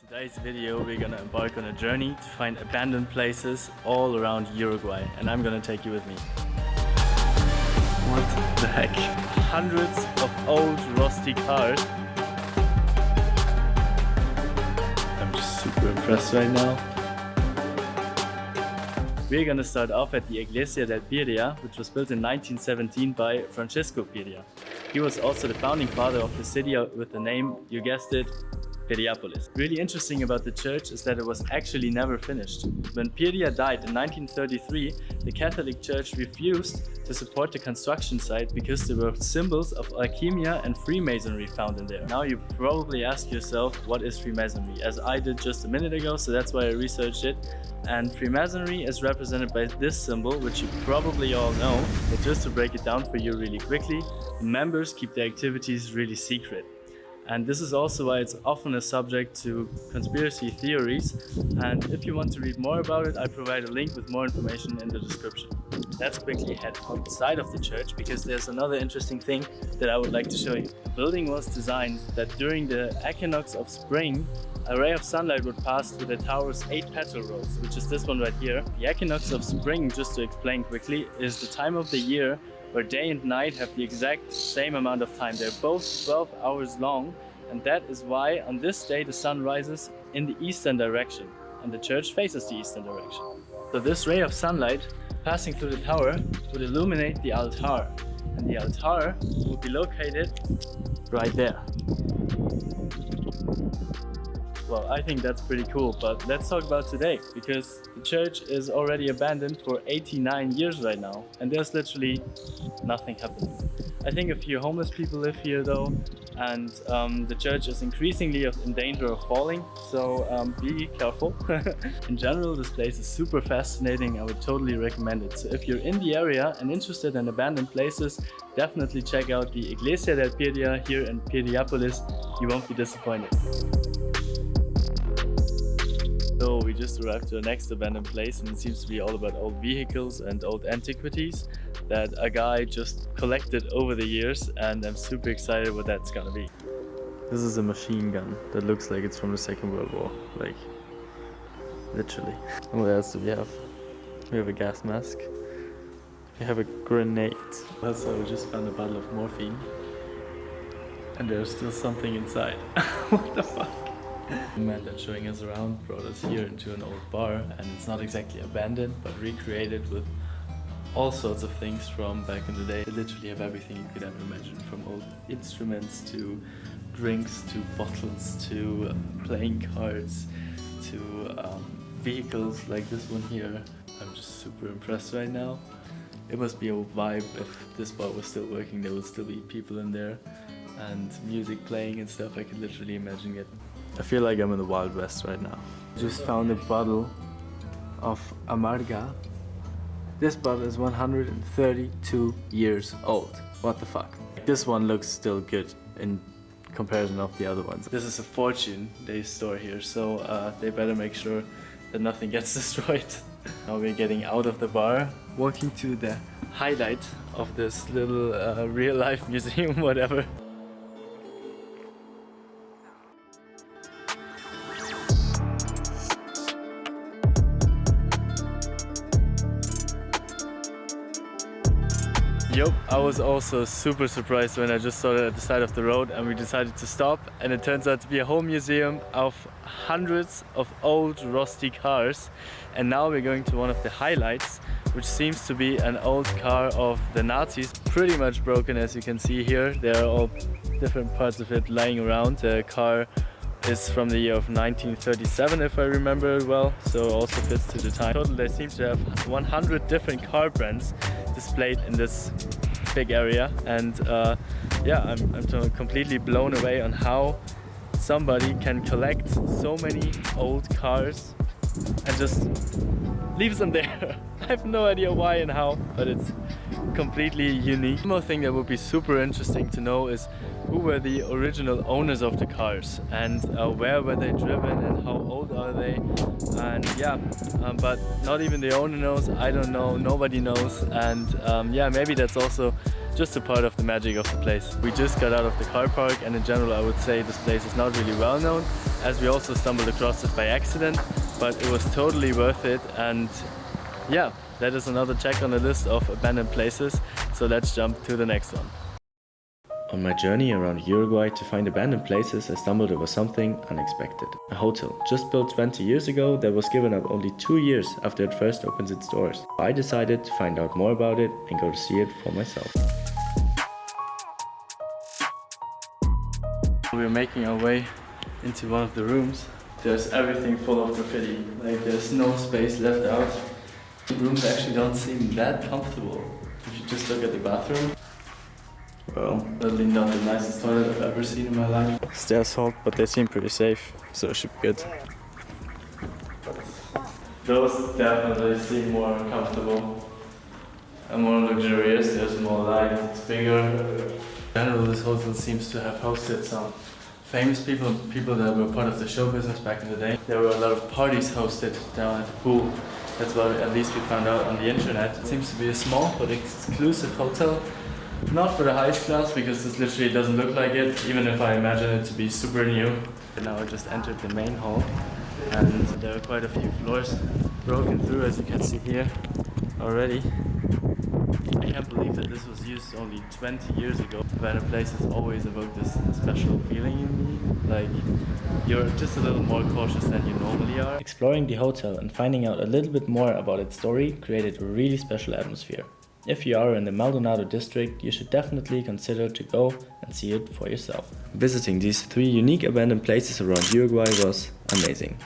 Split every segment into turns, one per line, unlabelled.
today's video we're gonna embark on a journey to find abandoned places all around Uruguay, and I'm gonna take you with me. What the heck? Hundreds of old rusty cars. I'm just super impressed right now. We're gonna start off at the Iglesia del Piria, which was built in 1917 by Francisco Piria. He was also the founding father of the city with the name, you guessed it, Piriapolis. Really interesting about the church is that it was actually never finished. When Piria died in 1933, the Catholic Church refused to support the construction site because there were symbols of alchemia and Freemasonry found in there. Now you probably ask yourself, what is Freemasonry? As I did just a minute ago, so that's why I researched it. And Freemasonry is represented by this symbol, which you probably all know, but just to break it down for you really quickly, members keep their activities really secret. And this is also why it's often a subject to conspiracy theories. And if you want to read more about it, I provide a link with more information in the description. Let's quickly head outside of the church because there's another interesting thing that I would like to show you. The building was designed that during the equinox of spring, a ray of sunlight would pass through the tower's 8 petal rows, which is this one right here. The equinox of spring, just to explain quickly, is the time of the year where day and night have the exact same amount of time. They're both 12 hours long, and that is why on this day the sun rises in the eastern direction and the church faces the eastern direction. So this ray of sunlight passing through the tower would illuminate the altar, and the altar would be located right there. Well, I think that's pretty cool, but let's talk about today, because the church is already abandoned for 89 years right now, and there's literally nothing happening. I think a few homeless people live here though, and the church is increasingly in danger of falling, so be careful. In general, this place is super fascinating. I would totally recommend it. So if you're in the area and interested in abandoned places, definitely check out the Iglesia del Piria here in Piriapolis. You won't be disappointed. So we just arrived to our next abandoned place, and it seems to be all about old vehicles and old antiquities that a guy just collected over the years, and I'm super excited what that's gonna be. This is a machine gun that looks like it's from the Second World War, like literally. And what else do we have? We have a gas mask. We have a grenade. Also, we just found a bottle of morphine, and there's still something inside. What the fuck? The man that's showing us around brought us here into an old bar, and it's not exactly abandoned but recreated with all sorts of things from back in the day. They literally have everything you could ever imagine, from old instruments to drinks to bottles to playing cards to vehicles like this one here. I'm just super impressed right now. It must be a vibe. If this bar was still working, there would still be people in there and music playing and stuff. I could literally imagine it. I feel like I'm in the Wild West right now. Just found a bottle of Amarga. This bottle is 132 years old. What the fuck? This one looks still good in comparison of the other ones. This is a fortune they store here, so they better make sure that nothing gets destroyed. Now we're getting out of the bar, walking to the highlight of this little real-life museum, whatever. Yup, I was also super surprised when I just saw it at the side of the road, and we decided to stop, and it turns out to be a whole museum of hundreds of old rusty cars. And now we're going to one of the highlights, which seems to be an old car of the Nazis, pretty much broken as you can see here. There are all different parts of it lying around. The car is from the year of 1937 if I remember it well, so also fits to the time. In total, they seem to have 100 different car brands displayed in this big area, and yeah, I'm completely blown away on how somebody can collect so many old cars and just leaves them there. I have no idea why and how, but it's completely unique. One more thing that would be super interesting to know is who were the original owners of the cars, and where were they driven and how old are they, and yeah, but not even the owner knows. I don't know, nobody knows, and yeah, maybe that's also just a part of the magic of the place. We just got out of the car park, and in general I would say this place is not really well known, as we also stumbled across it by accident, but it was totally worth it. And yeah, that is another check on the list of abandoned places, so let's jump to the next one. On my journey around Uruguay to find abandoned places, I stumbled over something unexpected. A hotel, just built 20 years ago, that was given up only 2 years after it first opened its doors. I decided to find out more about it and go to see it for myself. We're making our way into one of the rooms. There's everything full of graffiti, like there's no space left out. The rooms actually don't seem that comfortable. If you just look at the bathroom, well, certainly not the nicest toilet I've ever seen in my life. They're assault, but they seem pretty safe, so it should be good. Those definitely seem more comfortable and more luxurious. There's more light, it's bigger. In general, this hotel seems to have hosted some famous people that were part of the show business back in the day. There were a lot of parties hosted down at the pool. That's what at least we found out on the internet. It seems to be a small but exclusive hotel. Not for the highest class, because this literally doesn't look like it, even if I imagine it to be super new. And now I just entered the main hall, and there are quite a few floors broken through, as you can see here already. I can't believe that this was used only 20 years ago. Abandoned places always evoke this special feeling in me, like you're just a little more cautious than you normally are. Exploring the hotel and finding out a little bit more about its story created a really special atmosphere. If you are in the Maldonado district, you should definitely consider to go and see it for yourself. Visiting these 3 unique abandoned places around Uruguay was amazing.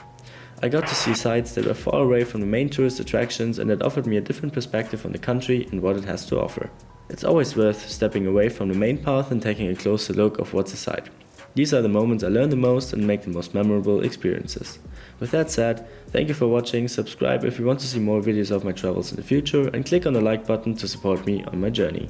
I got to see sites that were far away from the main tourist attractions, and that offered me a different perspective on the country and what it has to offer. It's always worth stepping away from the main path and taking a closer look of what's aside. These are the moments I learn the most and make the most memorable experiences. With that said, thank you for watching, subscribe if you want to see more videos of my travels in the future, and click on the like button to support me on my journey.